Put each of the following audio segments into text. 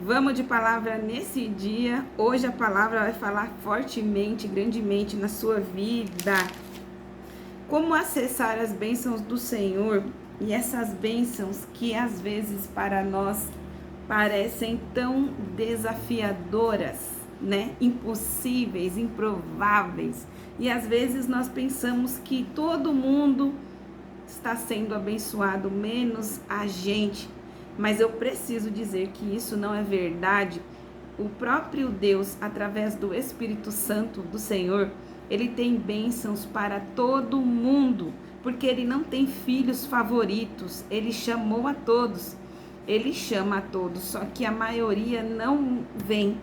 Vamos de palavra nesse dia. Hoje a palavra vai falar fortemente, grandemente na sua vida. Como acessar as bênçãos do Senhor e essas bênçãos que às vezes para nós parecem tão desafiadoras, né? Impossíveis, improváveis. E às vezes nós pensamos que todo mundo está sendo abençoado, menos a gente. Mas eu preciso dizer que isso não é verdade. O próprio Deus, através do Espírito Santo do Senhor, ele tem bênçãos para todo mundo, porque ele não tem filhos favoritos, ele chamou a todos, ele chama a todos, só que a maioria não vem,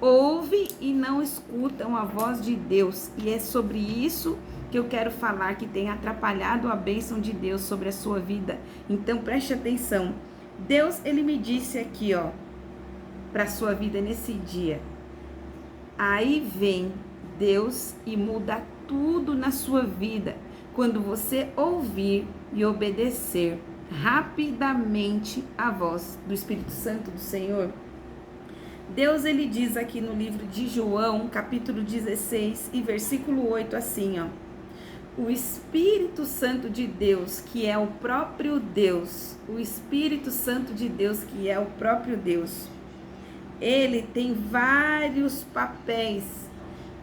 ouve e não escutam a voz de Deus, e é sobre isso que eu quero falar, que tem atrapalhado a bênção de Deus sobre a sua vida. Então preste atenção. Deus, ele me disse aqui, ó, para a sua vida nesse dia. Aí vem Deus e muda tudo na sua vida quando você ouvir e obedecer rapidamente a voz do Espírito Santo do Senhor. Deus, ele diz aqui no livro de João, capítulo 16 e versículo 8, assim, ó. O Espírito Santo de Deus, que é o próprio Deus, o Espírito Santo de Deus, que é o próprio Deus, ele tem vários papéis,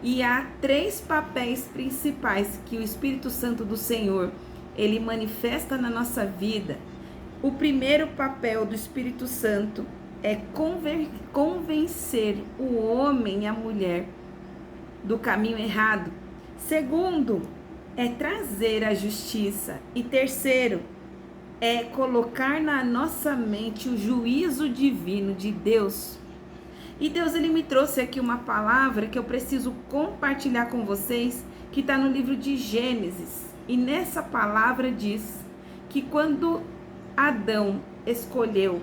e há 3 papéis principais que o Espírito Santo do Senhor, ele manifesta na nossa vida. O primeiro papel do Espírito Santo é convencer o homem e a mulher do caminho errado. Segundo, é trazer a justiça. E terceiro, é colocar na nossa mente o juízo divino de Deus. E Deus, ele me trouxe aqui uma palavra que eu preciso compartilhar com vocês, que está no livro de Gênesis. E nessa palavra diz que quando Adão escolheu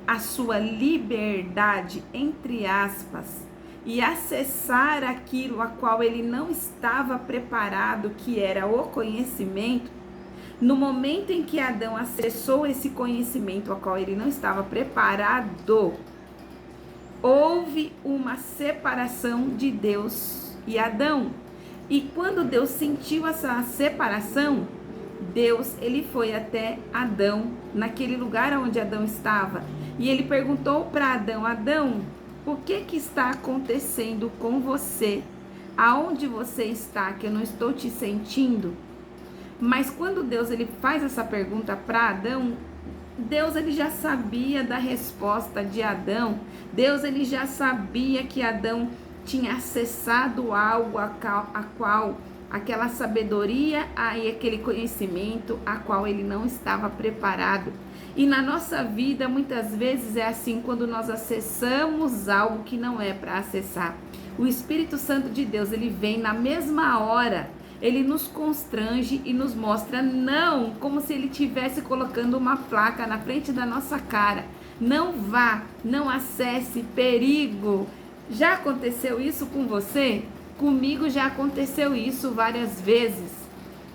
a sua liberdade, entre aspas, e acessar aquilo a qual ele não estava preparado, que era o conhecimento, no momento em que Adão acessou esse conhecimento a qual ele não estava preparado, houve uma separação de Deus e Adão. E quando Deus sentiu essa separação, Deus, ele foi até Adão, naquele lugar onde Adão estava, e ele perguntou para Adão: Adão, o que está acontecendo com você? Aonde você está que eu não estou te sentindo? Mas quando Deus, ele faz essa pergunta para Adão, Deus, ele já sabia da resposta de Adão. Deus, ele já sabia que Adão tinha acessado algo a qual aquela sabedoria e aquele conhecimento a qual ele não estava preparado. E na nossa vida, muitas vezes é assim, quando nós acessamos algo que não é para acessar. O Espírito Santo de Deus, ele vem na mesma hora, ele nos constrange e nos mostra não, como se ele estivesse colocando uma placa na frente da nossa cara. Não vá, não acesse, perigo. Já aconteceu isso com você? Comigo já aconteceu isso várias vezes.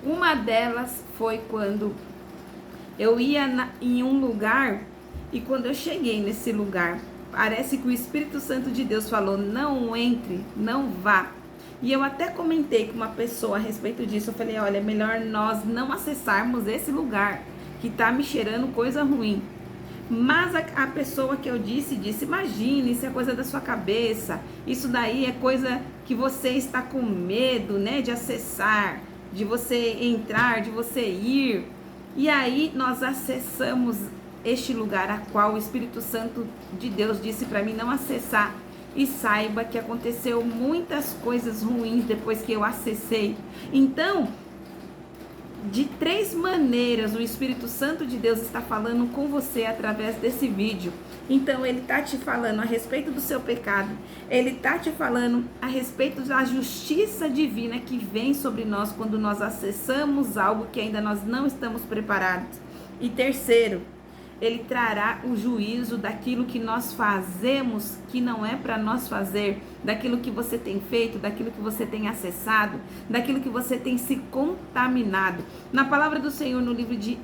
Uma delas foi quando eu ia em um lugar, e quando eu cheguei nesse lugar, parece que o Espírito Santo de Deus falou: não entre, não vá. E eu até comentei com uma pessoa a respeito disso. Eu falei: olha, é melhor nós não acessarmos esse lugar, que está me cheirando coisa ruim. Mas a pessoa que eu disse, imagine, isso é coisa da sua cabeça, isso daí é coisa que você está com medo, né, de acessar, de você entrar, de você ir. E aí nós acessamos este lugar a qual o Espírito Santo de Deus disse para mim não acessar. E saiba que aconteceu muitas coisas ruins depois que eu acessei. Então, de 3 maneiras o Espírito Santo de Deus está falando com você através desse vídeo. Então ele está te falando a respeito do seu pecado, ele está te falando a respeito da justiça divina que vem sobre nós quando nós acessamos algo que ainda nós não estamos preparados. E terceiro, ele trará o juízo daquilo que nós fazemos que não é para nós fazer, daquilo que você tem feito, daquilo que você tem acessado, daquilo que você tem se contaminado. Na palavra do Senhor, no livro de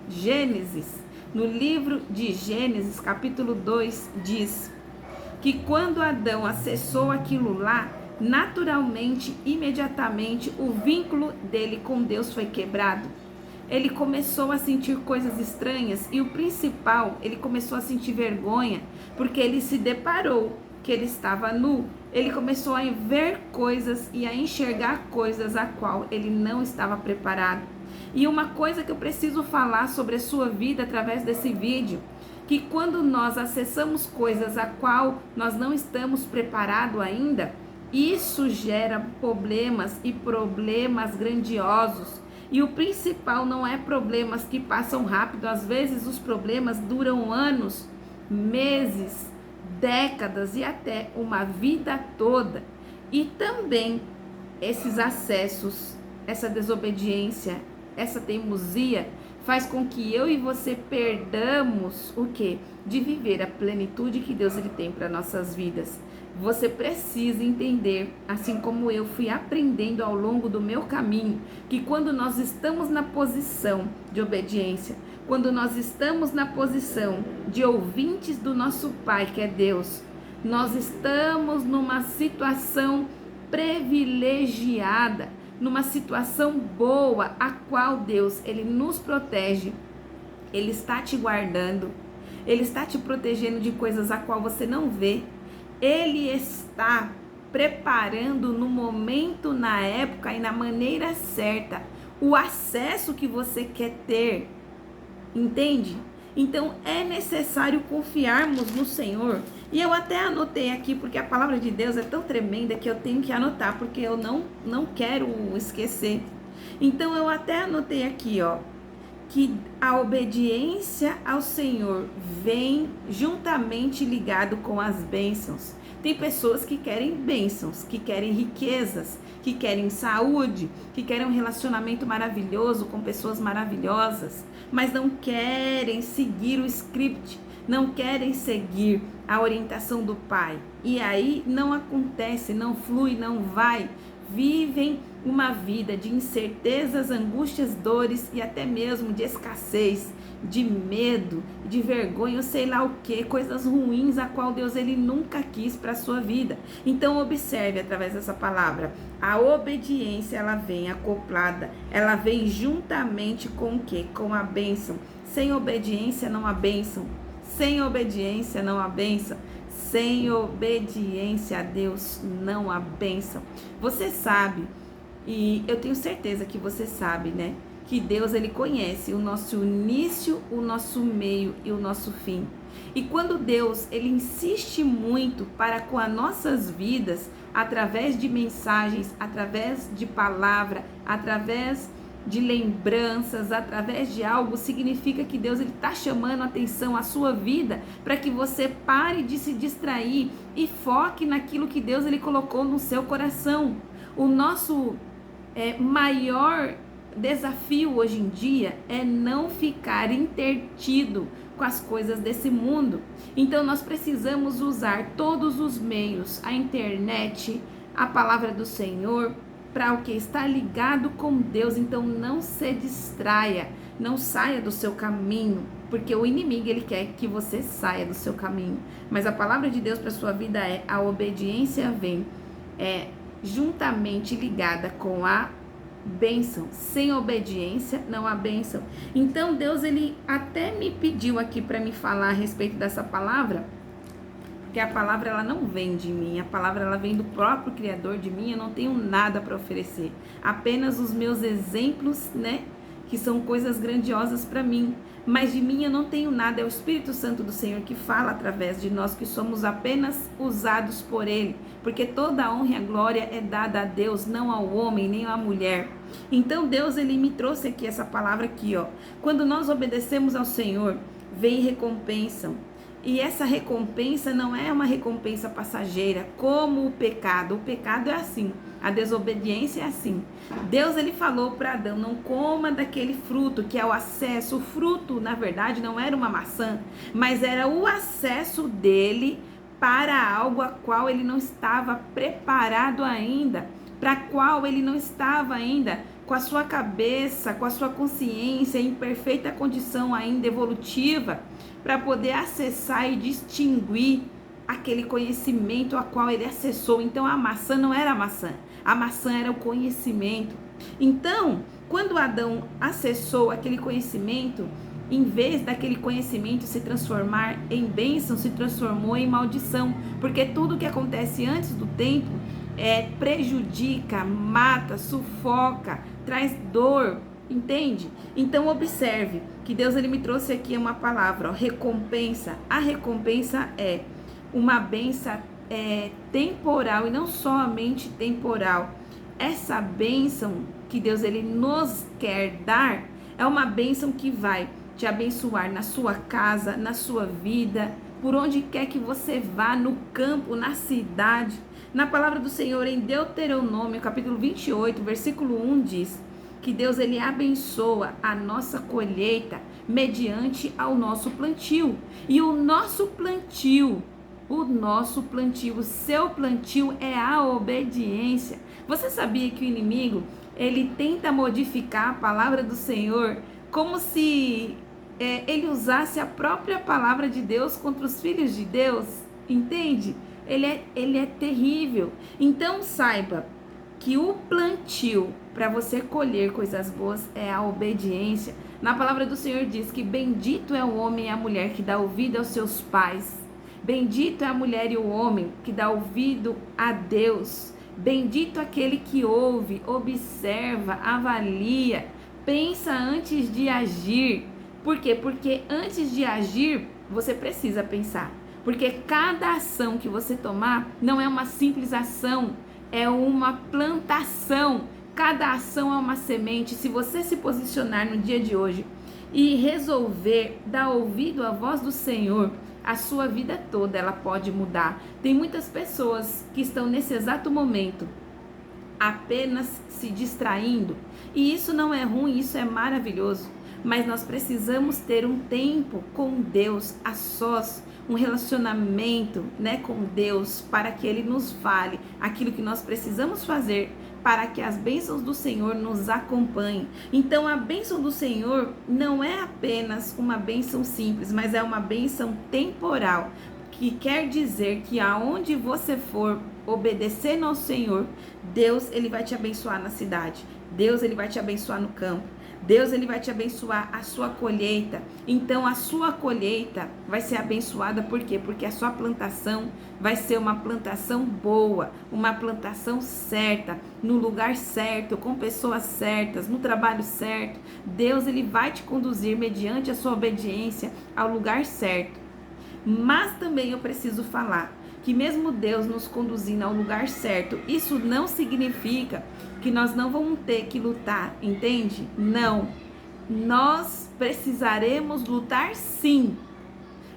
Gênesis, No livro de Gênesis, capítulo 2, diz que quando Adão acessou aquilo lá, naturalmente, imediatamente, o vínculo dele com Deus foi quebrado. Ele começou a sentir coisas estranhas e o principal, ele começou a sentir vergonha, porque ele se deparou que ele estava nu. Ele começou a ver coisas e a enxergar coisas a qual ele não estava preparado. E uma coisa que eu preciso falar sobre a sua vida através desse vídeo, que quando nós acessamos coisas a qual nós não estamos preparados ainda, isso gera problemas e problemas grandiosos. E o principal não é problemas que passam rápido, às vezes os problemas duram anos, meses, décadas e até uma vida toda. E também esses acessos, essa desobediência, essa teimosia faz com que eu e você perdamos o quê? De viver a plenitude que Deus ele tem para nossas vidas. Você precisa entender, assim como eu fui aprendendo ao longo do meu caminho, que quando nós estamos na posição de obediência, quando nós estamos na posição de ouvintes do nosso Pai, que é Deus, nós estamos numa situação privilegiada, numa situação boa, a qual Deus, ele nos protege, ele está te guardando, ele está te protegendo de coisas a qual você não vê. Ele está preparando no momento, na época e na maneira certa o acesso que você quer ter, entende? Então é necessário confiarmos no Senhor. E eu até anotei aqui, porque a palavra de Deus é tão tremenda que eu tenho que anotar, porque eu não quero esquecer. Então eu até anotei aqui, ó, que a obediência ao Senhor vem juntamente ligado com as bênçãos. Tem pessoas que querem bênçãos, que querem riquezas, que querem saúde, que querem um relacionamento maravilhoso com pessoas maravilhosas, mas não querem seguir o script, não querem seguir a orientação do Pai. E aí não acontece, não flui, não vai. Vivem uma vida de incertezas, angústias, dores e até mesmo de escassez, de medo, de vergonha, eu sei lá o que, coisas ruins a qual Deus ele nunca quis para a sua vida. Então observe através dessa palavra, a obediência ela vem acoplada, ela vem juntamente com o que? Com a bênção. Sem obediência não há bênção, sem obediência não há bênção. Sem obediência a Deus não há bênção. Você sabe, e eu tenho certeza que você sabe, né? Que Deus ele conhece o nosso início, o nosso meio e o nosso fim. E quando Deus ele insiste muito para com as nossas vidas, através de mensagens, através de palavra, através de lembranças, através de algo, significa que Deus está chamando a atenção à sua vida para que você pare de se distrair e foque naquilo que Deus ele colocou no seu coração. O nosso maior desafio hoje em dia é não ficar intertido com as coisas desse mundo. Então nós precisamos usar todos os meios, a internet, a palavra do Senhor, para o que está ligado com Deus. Então não se distraia, não saia do seu caminho, porque o inimigo ele quer que você saia do seu caminho. Mas a palavra de Deus para sua vida é: a obediência vem juntamente ligada com a bênção. Sem obediência não há bênção. Então Deus ele até me pediu aqui para me falar a respeito dessa palavra, porque a palavra ela não vem de mim, a palavra ela vem do próprio Criador de mim. Eu não tenho nada para oferecer, apenas os meus exemplos, né, que são coisas grandiosas para mim, mas de mim eu não tenho nada. É o Espírito Santo do Senhor que fala através de nós, que somos apenas usados por Ele, porque toda a honra e a glória é dada a Deus, não ao homem, nem à mulher. Então Deus ele me trouxe aqui essa palavra aqui, ó. Quando nós obedecemos ao Senhor, vem recompensa. E essa recompensa não é uma recompensa passageira, como o pecado. O pecado é assim, a desobediência é assim. Deus ele falou para Adão: não coma daquele fruto, que é o acesso. O fruto, na verdade, não era uma maçã, mas era o acesso dele para algo a qual ele não estava preparado ainda, para qual ele não estava ainda com a sua cabeça, com a sua consciência em perfeita condição ainda evolutiva, para poder acessar e distinguir aquele conhecimento a qual ele acessou. Então a maçã não era a maçã era o conhecimento. Então, quando Adão acessou aquele conhecimento, em vez daquele conhecimento se transformar em bênção, se transformou em maldição, porque tudo que acontece antes do tempo prejudica, mata, sufoca, traz dor, entende? Então observe que Deus ele me trouxe aqui uma palavra, recompensa. A recompensa é uma bênção temporal e não somente temporal. Essa bênção que Deus ele nos quer dar é uma bênção que vai te abençoar na sua casa, na sua vida, por onde quer que você vá, no campo, na cidade. Na palavra do Senhor, em Deuteronômio, capítulo 28, versículo 1, diz que Deus ele abençoa a nossa colheita mediante ao nosso plantio. E o nosso plantio, o seu plantio é a obediência. Você sabia que o inimigo, ele tenta modificar a palavra do Senhor como se ele usasse a própria palavra de Deus contra os filhos de Deus, entende? Ele é terrível. Então saiba que o plantio para você colher coisas boas é a obediência. Na palavra do Senhor diz que bendito é o homem e a mulher que dá ouvido aos seus pais. Bendito é a mulher e o homem que dá ouvido a Deus. Bendito aquele que ouve, observa, avalia, pensa antes de agir. Por quê? Porque antes de agir, você precisa pensar. Porque cada ação que você tomar não é uma simples ação, é uma plantação. Cada ação é uma semente. Se você se posicionar no dia de hoje e resolver dar ouvido à voz do Senhor, a sua vida toda ela pode mudar. Tem muitas pessoas que estão nesse exato momento apenas se distraindo, e isso não é ruim, isso é maravilhoso, mas nós precisamos ter um tempo com Deus a sós, um relacionamento, com Deus, para que Ele nos fale aquilo que nós precisamos fazer para que as bênçãos do Senhor nos acompanhem. Então a bênção do Senhor não é apenas uma bênção simples, mas é uma bênção temporal, que quer dizer que aonde você for obedecendo ao Senhor, Deus ele vai te abençoar na cidade, Deus ele vai te abençoar no campo, Deus ele vai te abençoar a sua colheita. Então a sua colheita vai ser abençoada, por quê? Porque a sua plantação vai ser uma plantação boa, uma plantação certa, no lugar certo, com pessoas certas, no trabalho certo. Deus ele vai te conduzir mediante a sua obediência ao lugar certo. Mas também eu preciso falar que mesmo Deus nos conduzindo ao lugar certo, isso não significa que nós não vamos ter que lutar, entende? Não. Nós precisaremos lutar sim,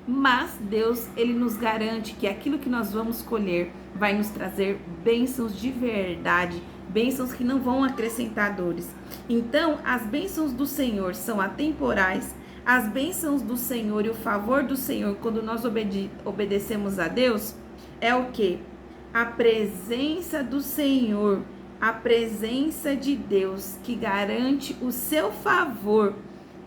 mas Deus, ele nos garante que aquilo que nós vamos colher vai nos trazer bênçãos de verdade, bênçãos que não vão acrescentar dores. Então, as bênçãos do Senhor são atemporais. As bênçãos do Senhor e o favor do Senhor, quando nós obedecemos a Deus, é o quê? A presença do Senhor, a presença de Deus que garante o seu favor,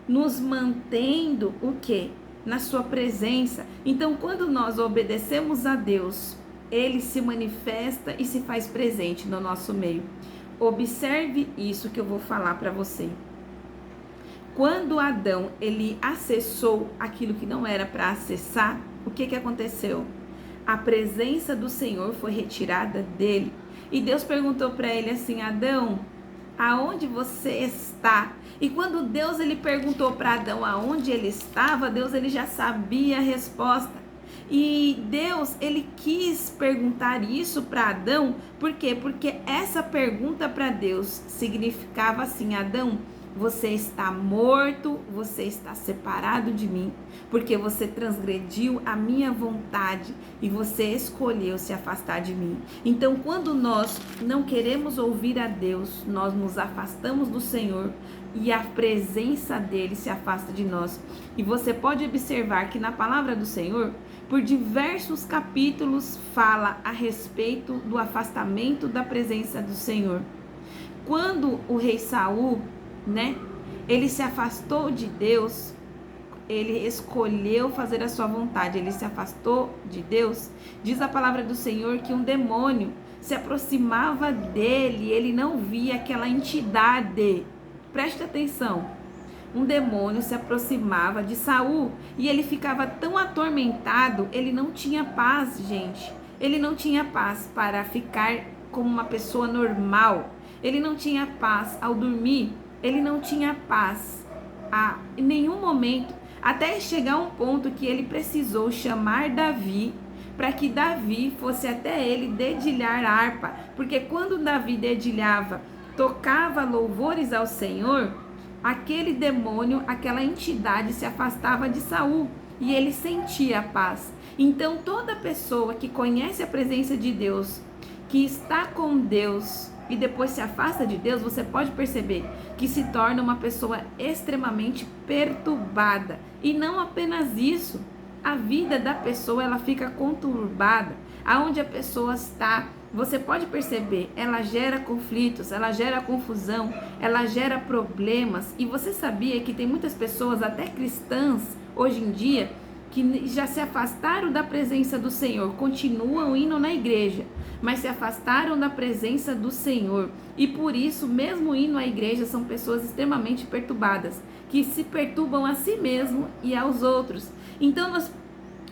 nos mantendo o quê? Na sua presença. Então, quando nós obedecemos a Deus, Ele se manifesta e se faz presente no nosso meio. Observe isso que eu vou falar para você. Quando Adão ele acessou aquilo que não era para acessar, o que aconteceu? A presença do Senhor foi retirada dele. E Deus perguntou para ele assim: Adão, aonde você está? E quando Deus ele perguntou para Adão aonde ele estava, Deus ele já sabia a resposta. E Deus ele quis perguntar isso para Adão, por quê? Porque essa pergunta para Deus significava assim: Adão, você está morto, você está separado de mim, porque você transgrediu a minha vontade e você escolheu se afastar de mim. Então, quando nós não queremos ouvir a Deus, nós nos afastamos do Senhor e a presença dele se afasta de nós. E você pode observar que na palavra do Senhor, por diversos capítulos, fala a respeito do afastamento da presença do Senhor. quando o rei Saul, né, ele se afastou de Deus, ele escolheu fazer a sua vontade, ele se afastou de Deus, diz a palavra do Senhor que um demônio se aproximava dele, ele não via aquela entidade. Preste atenção. Um demônio se aproximava de Saul e ele ficava tão atormentado, ele não tinha paz, gente. Ele não tinha paz para ficar como uma pessoa normal. Ele não tinha paz ao dormir, ele não tinha paz em nenhum momento, até chegar um ponto que ele precisou chamar Davi para que Davi fosse até ele dedilhar a harpa, porque quando Davi dedilhava, tocava louvores ao Senhor, aquele demônio, aquela entidade se afastava de Saul e ele sentia a paz. Então toda pessoa que conhece a presença de Deus, que está com Deus e depois se afasta de Deus, você pode perceber que se torna uma pessoa extremamente perturbada. E não apenas isso, a vida da pessoa ela fica conturbada. Aonde a pessoa está, você pode perceber, ela gera conflitos, ela gera confusão, ela gera problemas. E você sabia que tem muitas pessoas, até cristãs, hoje em dia, que já se afastaram da presença do Senhor, continuam indo na igreja, mas se afastaram da presença do Senhor. E por isso, mesmo indo à igreja, são pessoas extremamente perturbadas, que se perturbam a si mesmo e aos outros. Então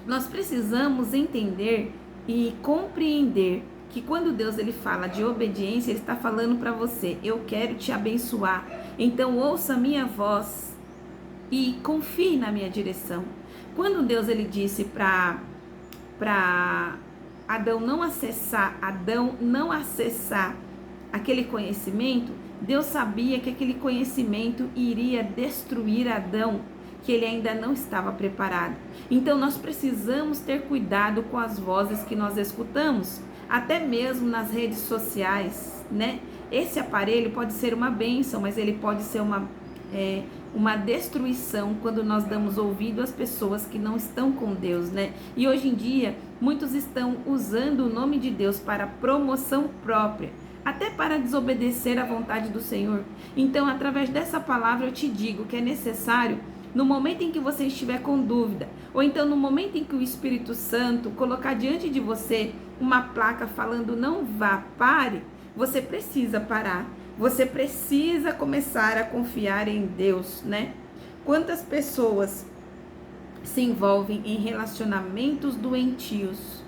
nós precisamos entender e compreender que quando Deus ele fala de obediência, ele está falando para você: eu quero te abençoar, então ouça a minha voz e confie na minha direção. Quando Deus ele disse para Adão não acessar aquele conhecimento, Deus sabia que aquele conhecimento iria destruir Adão, que ele ainda não estava preparado. Então nós precisamos ter cuidado com as vozes que nós escutamos, até mesmo nas redes sociais, né? Esse aparelho pode ser uma bênção, mas ele pode ser uma destruição quando nós damos ouvido às pessoas que não estão com Deus, né? E hoje em dia, muitos estão usando o nome de Deus para promoção própria, até para desobedecer à vontade do Senhor. Então, através dessa palavra, eu te digo que é necessário, no momento em que você estiver com dúvida, ou então no momento em que o Espírito Santo colocar diante de você uma placa falando não vá, pare, você precisa parar. Você precisa começar a confiar em Deus, né? Quantas pessoas se envolvem em relacionamentos doentios?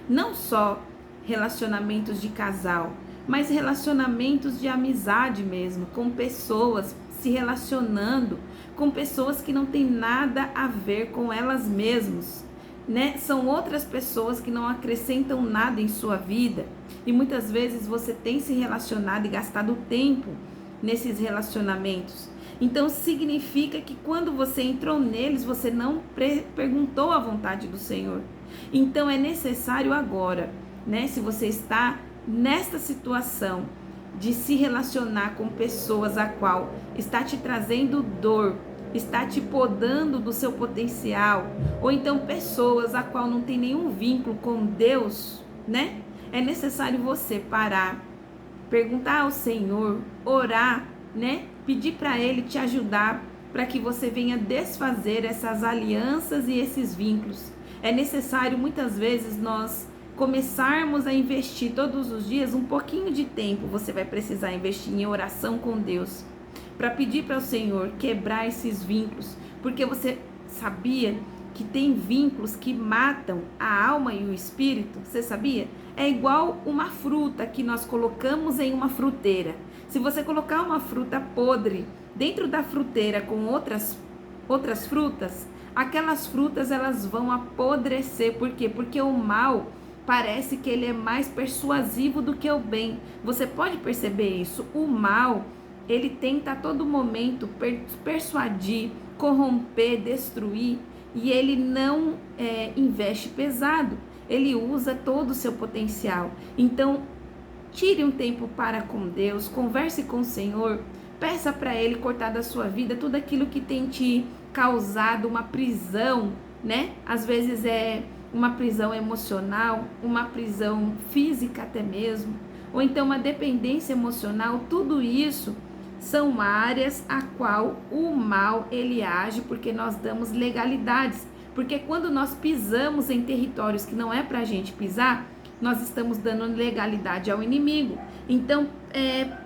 Não só relacionamentos de casal, mas relacionamentos de amizade mesmo, com pessoas se relacionando com pessoas que não têm nada a ver com elas mesmas, né? São outras pessoas que não acrescentam nada em sua vida. E muitas vezes você tem se relacionado e gastado tempo nesses relacionamentos. Então significa que quando você entrou neles, você não perguntou a vontade do Senhor. Então é necessário agora, né? Se você está nesta situação de se relacionar com pessoas a qual está te trazendo dor, está te podando do seu potencial, ou então pessoas a qual não tem nenhum vínculo com Deus, né? É necessário você parar, perguntar ao Senhor, orar, né? Pedir para Ele te ajudar para que você venha desfazer essas alianças e esses vínculos. É necessário muitas vezes nós começarmos a investir todos os dias um pouquinho de tempo. Você vai precisar investir em oração com Deus para pedir para o Senhor quebrar esses vínculos, porque você sabia que tem vínculos que matam a alma e o espírito? Você sabia? É igual uma fruta que nós colocamos em uma fruteira. Se você colocar uma fruta podre dentro da fruteira com outras frutas, aquelas frutas elas vão apodrecer. Por quê? Porque o mal parece que ele é mais persuasivo do que o bem. Você pode perceber isso? O mal, ele tenta a todo momento persuadir, corromper, destruir, e ele não investe pesado. Ele usa todo o seu potencial. Então, tire um tempo para com Deus, converse com o Senhor, peça para Ele cortar da sua vida tudo aquilo que tem te causado uma prisão, né? Às vezes é uma prisão emocional, uma prisão física até mesmo, ou então uma dependência emocional, tudo isso são áreas a qual o mal ele age, porque nós damos legalidades. Porque quando nós pisamos em territórios que não é pra gente pisar, nós estamos dando legalidade ao inimigo. Então,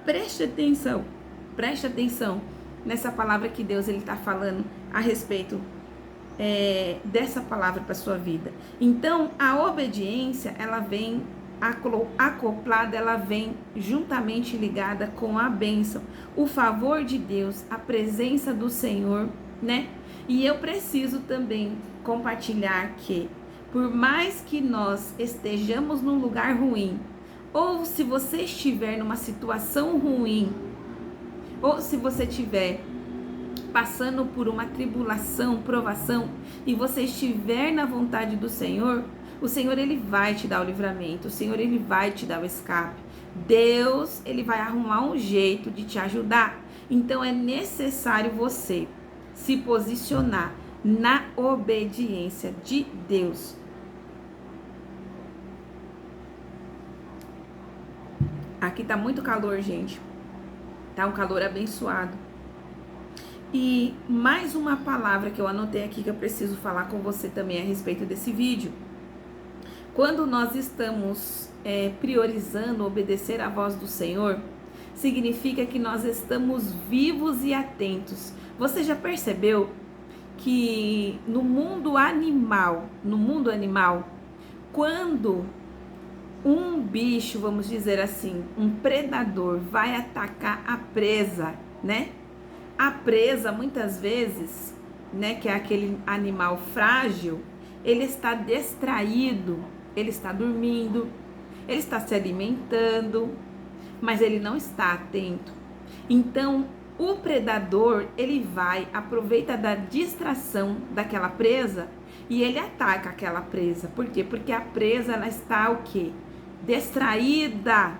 preste atenção nessa palavra que Deus ele está falando a respeito dessa palavra para sua vida. Então, a obediência, ela vem acoplada, ela vem juntamente ligada com a bênção, o favor de Deus, a presença do Senhor, né? E eu preciso também compartilhar que, por mais que nós estejamos num lugar ruim, ou se você estiver numa situação ruim, ou se você estiver passando por uma tribulação, provação, e você estiver na vontade do Senhor, o Senhor ele vai te dar o livramento, o Senhor ele vai te dar o escape. Deus, ele vai arrumar um jeito de te ajudar. Então é necessário você se posicionar na obediência de Deus. Aqui tá muito calor, gente. Tá um calor abençoado. E mais uma palavra que eu anotei aqui que eu preciso falar com você também a respeito desse vídeo. Quando nós estamos priorizando obedecer à voz do Senhor, significa que nós estamos vivos e atentos. Você já percebeu que no mundo animal, quando um bicho, vamos dizer assim, um predador vai atacar a presa, né? A presa, muitas vezes, né, que é aquele animal frágil, ele está distraído, ele está dormindo, ele está se alimentando, mas ele não está atento. Então, o predador, ele aproveita da distração daquela presa e ele ataca aquela presa. Por quê? Porque a presa, ela está o quê? Distraída.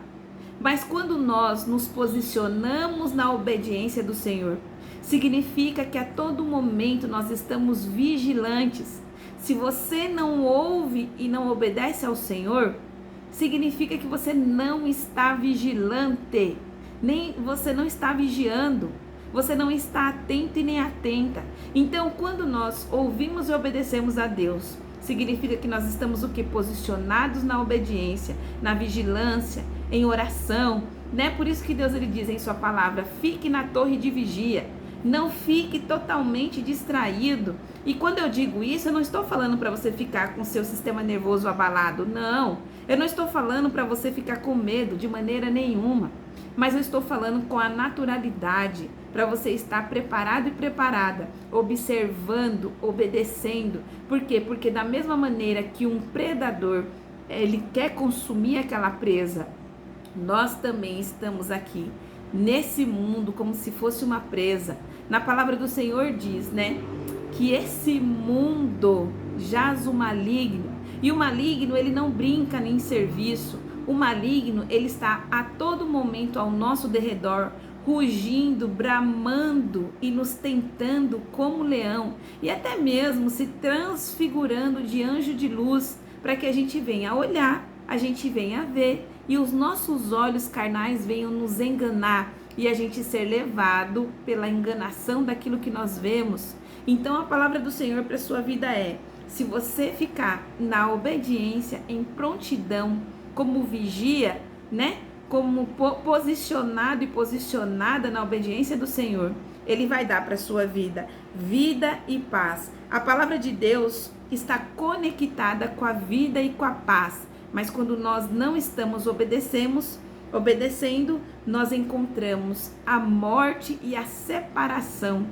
Mas quando nós nos posicionamos na obediência do Senhor, significa que a todo momento nós estamos vigilantes. Se você não ouve e não obedece ao Senhor, significa que você não está vigilante, nem você não está vigiando, você não está atento e nem atenta. Então, quando nós ouvimos e obedecemos a Deus, significa que nós estamos o que? Posicionados na obediência, na vigilância, em oração, né? Por isso que Deus ele diz em sua palavra, fique na torre de vigia, não fique totalmente distraído. E quando eu digo isso, eu não estou falando para você ficar com seu sistema nervoso abalado, não. Eu não estou falando para você ficar com medo de maneira nenhuma, mas eu estou falando com a naturalidade, para você estar preparado e preparada, observando, obedecendo. Por quê? Porque da mesma maneira que um predador, ele quer consumir aquela presa, nós também estamos aqui, nesse mundo, como se fosse uma presa. Na palavra do Senhor diz, né, que esse mundo jaz o maligno, e o maligno, ele não brinca nem em serviço. O maligno, ele está a todo momento ao nosso derredor, rugindo, bramando e nos tentando como leão, e até mesmo se transfigurando de anjo de luz, para que a gente venha olhar, a gente venha ver, e os nossos olhos carnais venham nos enganar, e a gente ser levado pela enganação daquilo que nós vemos. Então a palavra do Senhor para a sua vida é, se você ficar na obediência, em prontidão, como vigia, né? Como posicionado e posicionada na obediência do Senhor, Ele vai dar para a sua vida e paz. A palavra de Deus está conectada com a vida e com a paz, mas quando nós não estamos obedecendo, nós encontramos a morte e a separação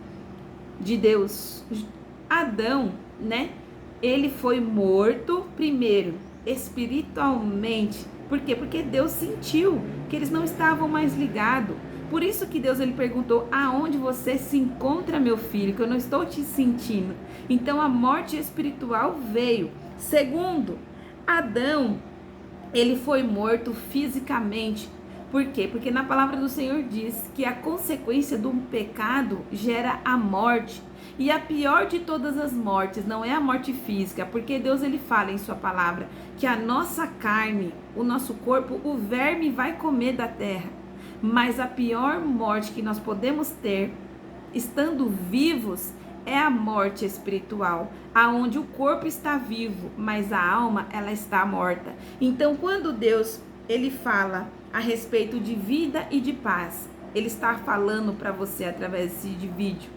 de Deus. Adão, né? Ele foi morto primeiro, espiritualmente. Por quê? Porque Deus sentiu que eles não estavam mais ligados. Por isso que Deus ele perguntou, aonde você se encontra, meu filho, que eu não estou te sentindo. Então a morte espiritual veio. Segundo, Adão, ele foi morto fisicamente. Por quê? Porque na palavra do Senhor diz que a consequência do pecado gera a morte. E a pior de todas as mortes não é a morte física, porque Deus ele fala em sua palavra que a nossa carne, o nosso corpo, o verme vai comer da terra. Mas a pior morte que nós podemos ter, estando vivos, é a morte espiritual, aonde o corpo está vivo, mas a alma ela está morta. Então, quando Deus ele fala a respeito de vida e de paz, ele está falando para você através desse vídeo.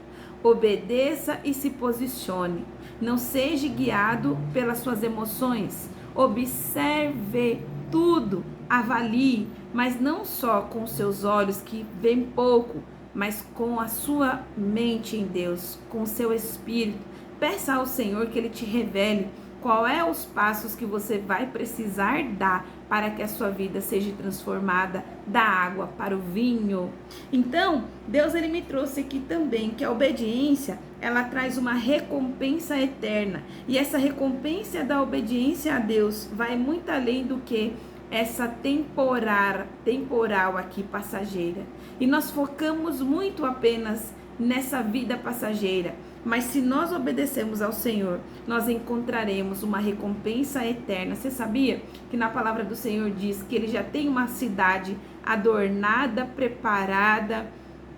Obedeça e se posicione. Não seja guiado pelas suas emoções. Observe tudo, avalie, mas não só com seus olhos que veem pouco, mas com a sua mente em Deus, com o seu espírito. Peça ao Senhor que Ele te revele qual é os passos que você vai precisar dar para que a sua vida seja transformada da água para o vinho. Então, Deus ele me trouxe aqui também que a obediência, ela traz uma recompensa eterna. E essa recompensa da obediência a Deus vai muito além do que essa temporal aqui passageira. E nós focamos muito apenas nessa vida passageira. Mas se nós obedecemos ao Senhor, nós encontraremos uma recompensa eterna. Você sabia que na palavra do Senhor diz que Ele já tem uma cidade adornada, preparada,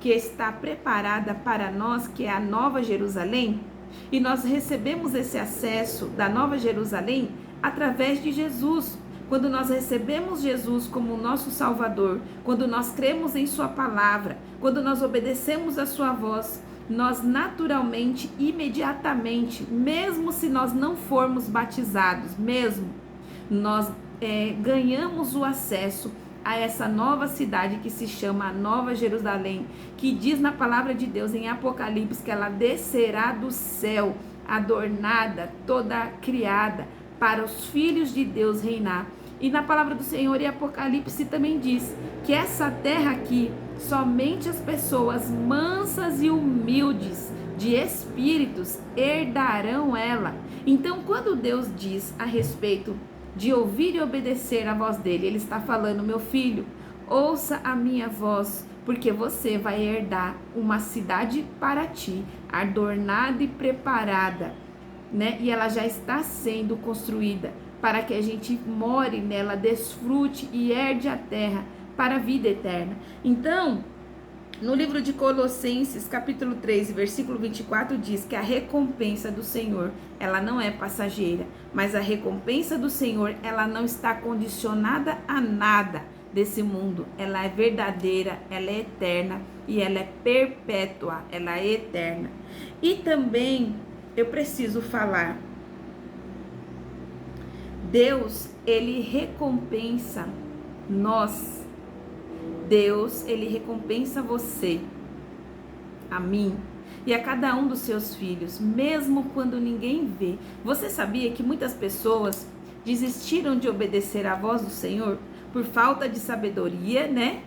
que está preparada para nós, que é a Nova Jerusalém? E nós recebemos esse acesso da Nova Jerusalém através de Jesus. Quando nós recebemos Jesus como nosso Salvador, quando nós cremos em Sua palavra, quando nós obedecemos a Sua voz, nós naturalmente, imediatamente, mesmo se nós não formos batizados, nós ganhamos o acesso a essa nova cidade que se chama a Nova Jerusalém, que diz na palavra de Deus em Apocalipse que ela descerá do céu, adornada, toda criada, para os filhos de Deus reinar. E na palavra do Senhor em Apocalipse também diz que essa terra aqui, somente as pessoas mansas e humildes de espíritos herdarão ela. Então, quando Deus diz a respeito de ouvir e obedecer a voz dele, ele está falando: meu filho, ouça a minha voz, porque você vai herdar uma cidade para ti, adornada e preparada, né? E ela já está sendo construída para que a gente more nela, desfrute e herde a terra para a vida eterna. Então, no livro de Colossenses, capítulo 3, versículo 24, diz que a recompensa do Senhor, ela não é passageira, mas a recompensa do Senhor, ela não está condicionada a nada desse mundo. Ela é verdadeira, ela é eterna e ela é perpétua, ela é eterna. E também eu preciso falar, Deus, ele recompensa nós. Deus, ele recompensa você, a mim e a cada um dos seus filhos, mesmo quando ninguém vê. Você sabia que muitas pessoas desistiram de obedecer à voz do Senhor por falta de sabedoria, né?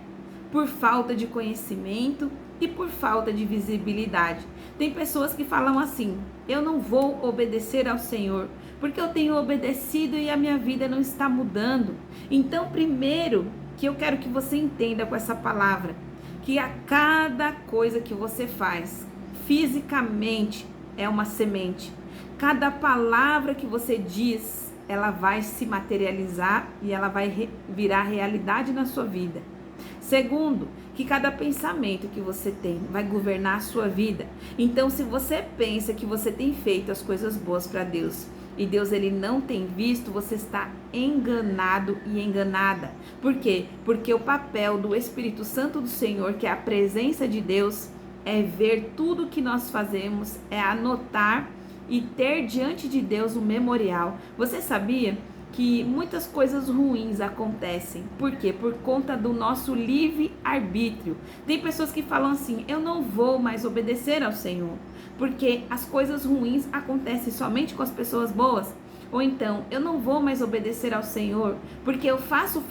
Por falta de conhecimento e por falta de visibilidade. Tem pessoas que falam assim: eu não vou obedecer ao Senhor porque eu tenho obedecido e a minha vida não está mudando. Então, primeiro que eu quero que você entenda com essa palavra, que a cada coisa que você faz, fisicamente, é uma semente. Cada palavra que você diz, ela vai se materializar e ela vai virar realidade na sua vida. Segundo, que cada pensamento que você tem vai governar a sua vida. Então, se você pensa que você tem feito as coisas boas para Deus, e Deus ele não tem visto, você está enganado e enganada. Por quê? Porque o papel do Espírito Santo do Senhor, que é a presença de Deus, é ver tudo que nós fazemos, é anotar e ter diante de Deus um memorial. Você sabia que muitas coisas ruins acontecem? Por quê? Por conta do nosso livre-arbítrio. Tem pessoas que falam assim: eu não vou mais obedecer ao Senhor, porque as coisas ruins acontecem somente com as pessoas boas. Ou então, eu não vou mais obedecer ao Senhor, porque eu faço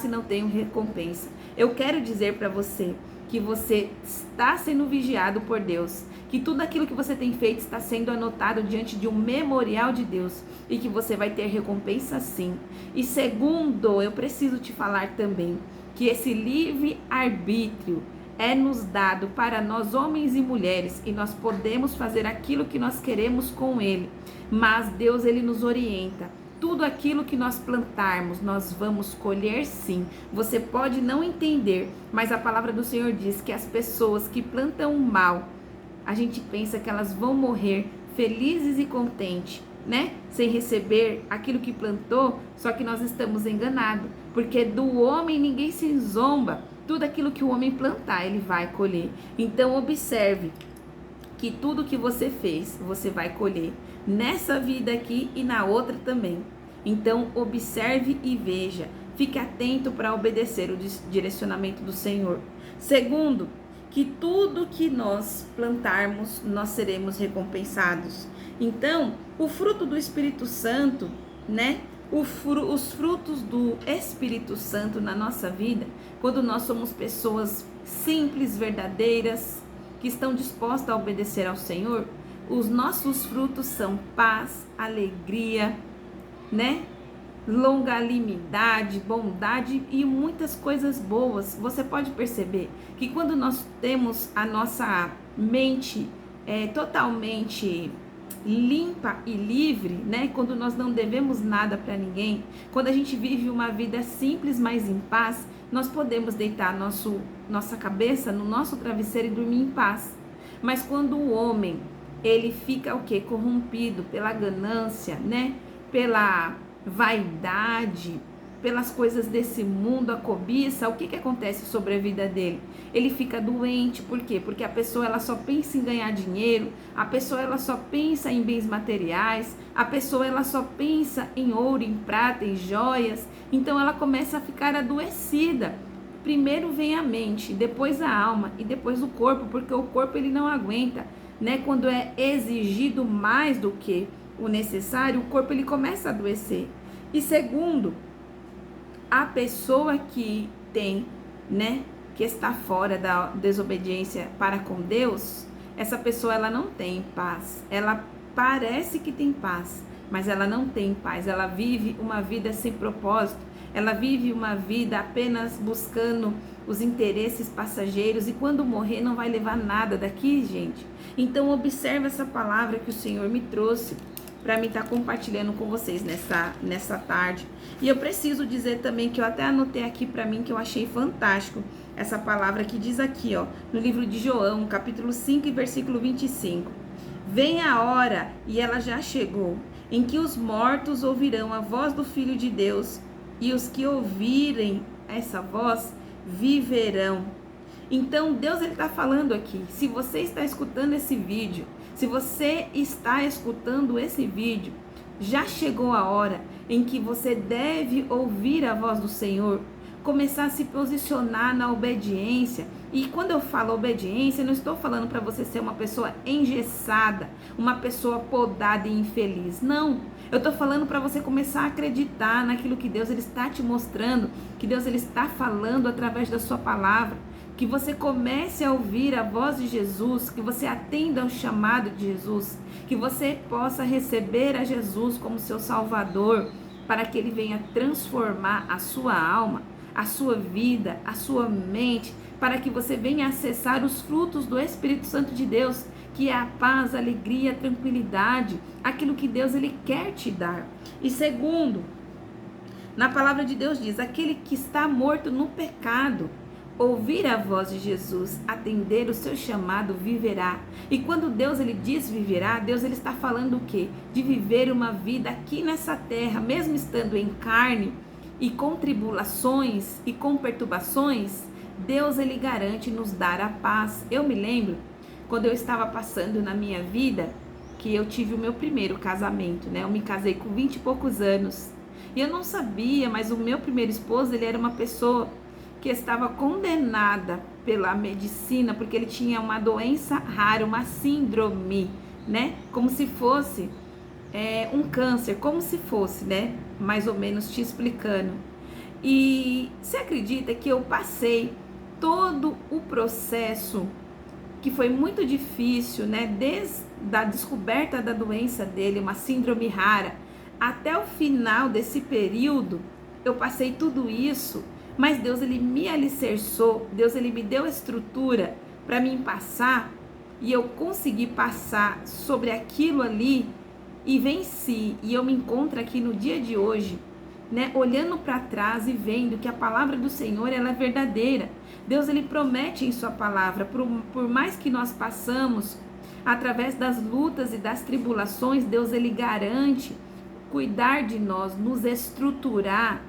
e não tenho recompensa. Eu quero dizer para você que você está sendo vigiado por Deus, que tudo aquilo que você tem feito está sendo anotado diante de um memorial de Deus e que você vai ter recompensa sim. E segundo, eu preciso te falar também que esse livre-arbítrio é nos dado para nós, homens e mulheres, e nós podemos fazer aquilo que nós queremos com ele. Mas Deus, ele nos orienta. Tudo aquilo que nós plantarmos, nós vamos colher sim. Você pode não entender, mas a palavra do Senhor diz que as pessoas que plantam o mal, a gente pensa que elas vão morrer felizes e contentes, né? Sem receber aquilo que plantou, só que nós estamos enganados, porque do homem ninguém se zomba. Tudo aquilo que o homem plantar, ele vai colher. Então observe que tudo que você fez, você vai colher nessa vida aqui e na outra também. Então observe e veja, fique atento para obedecer o direcionamento do Senhor. Segundo, que tudo que nós plantarmos, nós seremos recompensados. Então, o fruto do Espírito Santo, né? Os frutos do Espírito Santo na nossa vida, quando nós somos pessoas simples, verdadeiras, que estão dispostas a obedecer ao Senhor, os nossos frutos são paz, alegria, né? Longanimidade, bondade e muitas coisas boas. Você pode perceber que quando nós temos a nossa mente totalmente limpa e livre, né? Quando nós não devemos nada para ninguém, quando a gente vive uma vida simples, mas em paz, nós podemos deitar nossa cabeça no nosso travesseiro e dormir em paz. Mas quando o homem, ele fica o quê? Corrompido pela ganância, né? Pela vaidade, pelas coisas desse mundo, a cobiça, o que acontece sobre a vida dele? Ele fica doente, por quê? Porque a pessoa ela só pensa em ganhar dinheiro, a pessoa ela só pensa em bens materiais, a pessoa ela só pensa em ouro, em prata, em joias, então ela começa a ficar adoecida. Primeiro vem a mente, depois a alma e depois o corpo, porque o corpo ele não aguenta, né? Quando é exigido mais do que o necessário, o corpo ele começa a adoecer. E segundo, a pessoa que tem, né, que está fora da desobediência para com Deus, essa pessoa ela não tem paz. Ela parece que tem paz, mas ela não tem paz. Ela vive uma vida sem propósito. Ela vive uma vida apenas buscando os interesses passageiros e quando morrer não vai levar nada daqui, gente. Então observe essa palavra que o Senhor me trouxe para mim estar compartilhando com vocês nessa tarde. E eu preciso dizer também que eu até anotei aqui para mim que eu achei fantástico essa palavra que diz aqui, ó, no livro de João, capítulo 5 e versículo 25. Vem a hora, e ela já chegou, em que os mortos ouvirão a voz do Filho de Deus, e os que ouvirem essa voz viverão. Então Deus ele está falando aqui, se você está escutando esse vídeo, se você está escutando esse vídeo, já chegou a hora em que você deve ouvir a voz do Senhor, começar a se posicionar na obediência. E quando eu falo obediência, eu não estou falando para você ser uma pessoa engessada, uma pessoa podada e infeliz. Não, eu estou falando para você começar a acreditar naquilo que Deus ele está te mostrando, que Deus ele está falando através da sua palavra. Que você comece a ouvir a voz de Jesus, que você atenda ao chamado de Jesus, que você possa receber a Jesus como seu Salvador, para que ele venha transformar a sua alma, a sua vida, a sua mente, para que você venha acessar os frutos do Espírito Santo de Deus, que é a paz, a alegria, a tranquilidade, aquilo que Deus ele quer te dar. E segundo, na palavra de Deus diz, aquele que está morto no pecado, ouvir a voz de Jesus, atender o seu chamado, viverá. E quando Deus ele diz viverá, Deus ele está falando o quê? De viver uma vida aqui nessa terra, mesmo estando em carne e com tribulações e com perturbações, Deus ele garante nos dar a paz. Eu me lembro quando eu estava passando na minha vida que eu tive o meu primeiro casamento, né? Eu me casei com 20 e poucos anos. E eu não sabia, mas o meu primeiro esposo, ele era uma pessoa que estava condenada pela medicina, porque ele tinha uma doença rara, uma síndrome, né? Como se fosse um câncer, como se fosse, né? Mais ou menos te explicando. E você acredita que eu passei todo o processo, que foi muito difícil, né? Desde a descoberta da doença dele, uma síndrome rara, até o final desse período, eu passei tudo isso mas Deus, ele me alicerçou, Deus, ele me deu estrutura para mim passar, e eu consegui passar sobre aquilo ali e venci, e eu me encontro aqui no dia de hoje, né, olhando para trás e vendo que a palavra do Senhor, ela é verdadeira. Deus, ele promete em sua palavra, por mais que nós passamos através das lutas e das tribulações, Deus, ele garante cuidar de nós, nos estruturar,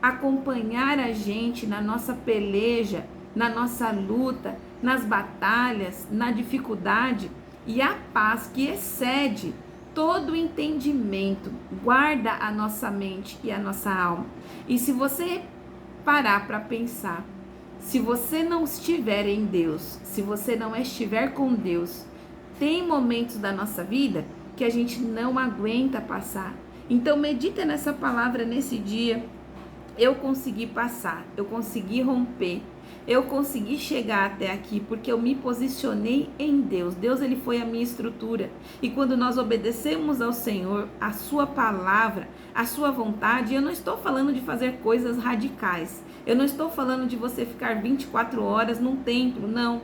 acompanhar a gente na nossa peleja, na nossa luta, nas batalhas, na dificuldade, e a paz que excede todo entendimento guarda a nossa mente e a nossa alma. E se você parar para pensar, se você não estiver em Deus, se você não estiver com Deus, tem momentos da nossa vida que a gente não aguenta passar. Então medita nessa palavra nesse dia. Eu consegui passar, eu consegui romper, eu consegui chegar até aqui porque eu me posicionei em Deus. Deus, ele foi a minha estrutura. E quando nós obedecemos ao Senhor, a sua palavra, a sua vontade, eu não estou falando de fazer coisas radicais. Eu não estou falando de você ficar 24 horas num templo, não.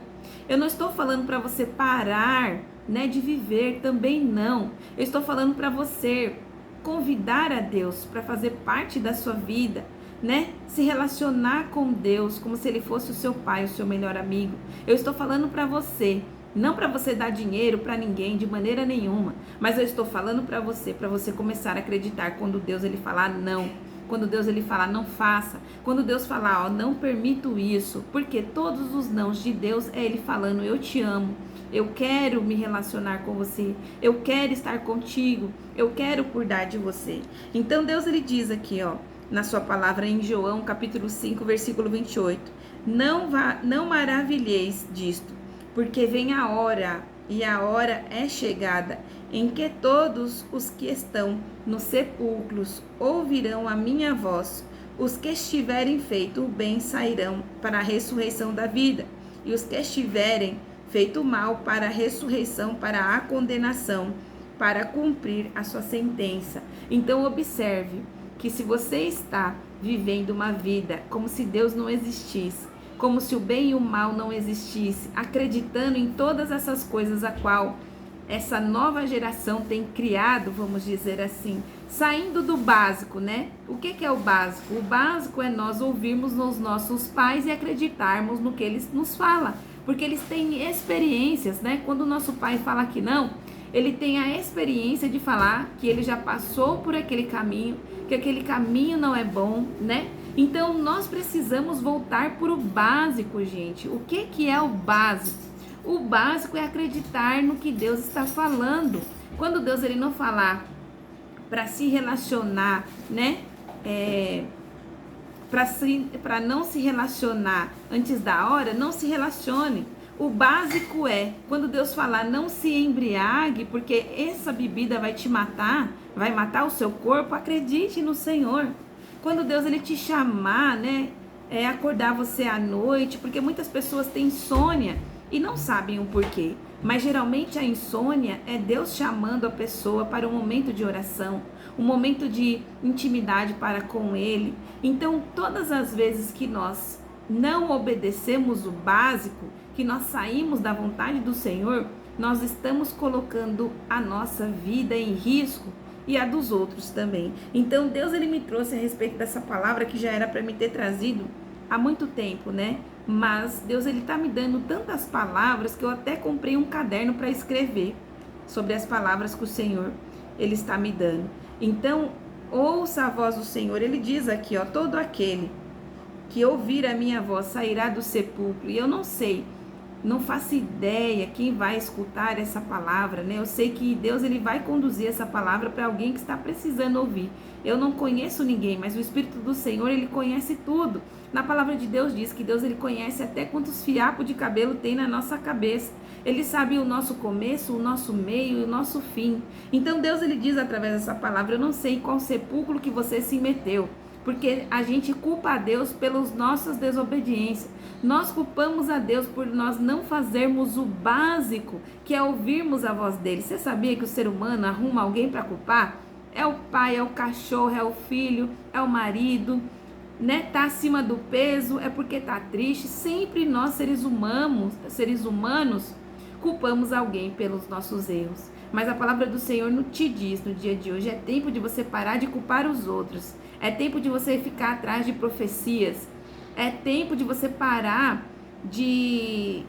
Eu não estou falando para você parar, né, de viver, também não. Eu estou falando para você convidar a Deus para fazer parte da sua vida, né? Se relacionar com Deus como se ele fosse o seu pai, o seu melhor amigo. Eu estou falando para você, não para você dar dinheiro para ninguém de maneira nenhuma, mas eu estou falando para você começar a acreditar quando Deus, ele falar não, quando Deus, ele falar não faça, quando Deus falar, ó, não permito isso, porque todos os nãos de Deus é ele falando, eu te amo, eu quero me relacionar com você, eu quero estar contigo, eu quero cuidar de você. Então Deus, ele diz aqui, ó, na sua palavra em João capítulo 5, versículo 28, não maravilheis disto, porque vem a hora, e a hora é chegada, em que todos os que estão nos sepulcros ouvirão a minha voz. Os que estiverem feito o bem sairão para a ressurreição da vida, e os que estiverem feito o mal para a ressurreição, para a condenação, para cumprir a sua sentença. Então observe que se você está vivendo uma vida como se Deus não existisse, como se o bem e o mal não existisse, acreditando em todas essas coisas a qual essa nova geração tem criado, vamos dizer assim, saindo do básico, né? O que é o básico? O básico é nós ouvirmos os nossos pais e acreditarmos no que eles nos falam, porque eles têm experiências, né? Quando o nosso pai fala que não, ele tem a experiência de falar que ele já passou por aquele caminho, que aquele caminho não é bom, né? Então nós precisamos voltar para o básico, gente. O que é o básico? O básico é acreditar no que Deus está falando. Quando Deus, ele não falar para se relacionar, né? Para não se relacionar antes da hora, não se relacione. O básico é, quando Deus falar, não se embriague, porque essa bebida vai te matar, vai matar o seu corpo, acredite no Senhor. Quando Deus, ele te chamar, né? Acordar você à noite, porque muitas pessoas têm insônia e não sabem o porquê. Mas geralmente a insônia é Deus chamando a pessoa para um momento de oração, um momento de intimidade para com Ele. Então, todas as vezes que nós não obedecemos o básico, que nós saímos da vontade do Senhor, nós estamos colocando a nossa vida em risco e a dos outros também. Então, Deus, ele me trouxe a respeito dessa palavra que já era para me ter trazido há muito tempo, né? Mas Deus, ele tá me dando tantas palavras que eu até comprei um caderno para escrever sobre as palavras que o Senhor, ele está me dando. Então, ouça a voz do Senhor. Ele diz aqui, ó, todo aquele que ouvir a minha voz sairá do sepulcro. E eu não sei, não faço ideia quem vai escutar essa palavra, né? Eu sei que Deus, ele vai conduzir essa palavra para alguém que está precisando ouvir. Eu não conheço ninguém, mas o Espírito do Senhor, ele conhece tudo. Na palavra de Deus diz que Deus, ele conhece até quantos fiapos de cabelo tem na nossa cabeça. Ele sabe o nosso começo, o nosso meio e o nosso fim. Então Deus, ele diz através dessa palavra, eu não sei qual sepulcro que você se meteu, porque a gente culpa a Deus pelas nossas desobediências. Nós culpamos a Deus por nós não fazermos o básico, que é ouvirmos a voz dele. Você sabia que o ser humano arruma alguém para culpar? É o pai, é o cachorro, é o filho, é o marido, né, tá acima do peso, é porque tá triste. Sempre nós, seres humanos, culpamos alguém pelos nossos erros. Mas a palavra do Senhor te diz no dia de hoje, é tempo de você parar de culpar os outros. É tempo de você ficar atrás de profecias. É tempo de você parar de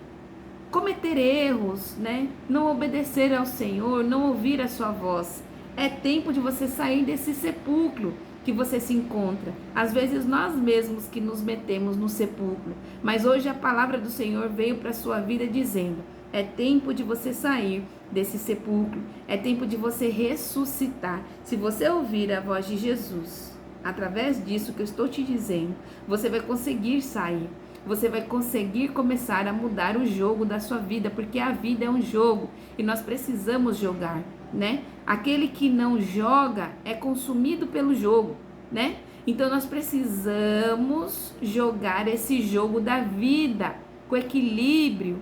cometer erros, né? Não obedecer ao Senhor, não ouvir a sua voz. É tempo de você sair desse sepulcro que você se encontra. Às vezes nós mesmos que nos metemos no sepulcro, mas hoje a palavra do Senhor veio para a sua vida dizendo: é tempo de você sair desse sepulcro, é tempo de você ressuscitar. Se você ouvir a voz de Jesus, através disso que eu estou te dizendo, você vai conseguir sair. Você vai conseguir começar a mudar o jogo da sua vida, porque a vida é um jogo e nós precisamos jogar, né? Aquele que não joga é consumido pelo jogo, né? Então nós precisamos jogar esse jogo da vida com equilíbrio,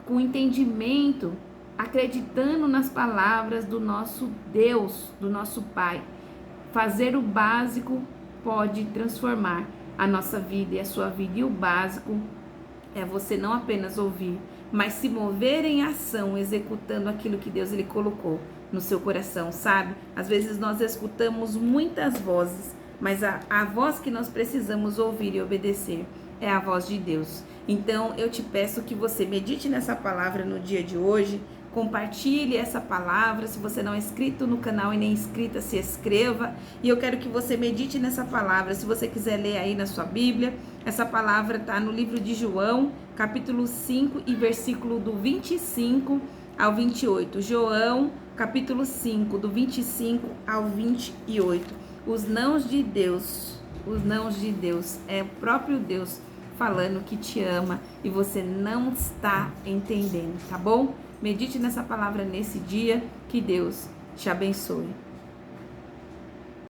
com entendimento, acreditando nas palavras do nosso Deus, do nosso Pai. Fazer o básico pode transformar a nossa vida e a sua vida. E o básico é você não apenas ouvir, mas se mover em ação, executando aquilo que Deus ele colocou no seu coração, sabe? Às vezes nós escutamos muitas vozes, mas a voz que nós precisamos ouvir e obedecer é a voz de Deus. Então eu te peço que você medite nessa palavra no dia de hoje, compartilhe essa palavra. Se você não é inscrito no canal e nem inscrita, se inscreva. E eu quero que você medite nessa palavra. Se você quiser ler aí na sua Bíblia, essa palavra está no livro de João, capítulo 5 e versículo do 25 ao 28. João, capítulo 5, do 25 ao 28. Os nãos de Deus, é o próprio Deus falando que te ama e você não está entendendo, tá bom? Medite nessa palavra nesse dia, que Deus te abençoe.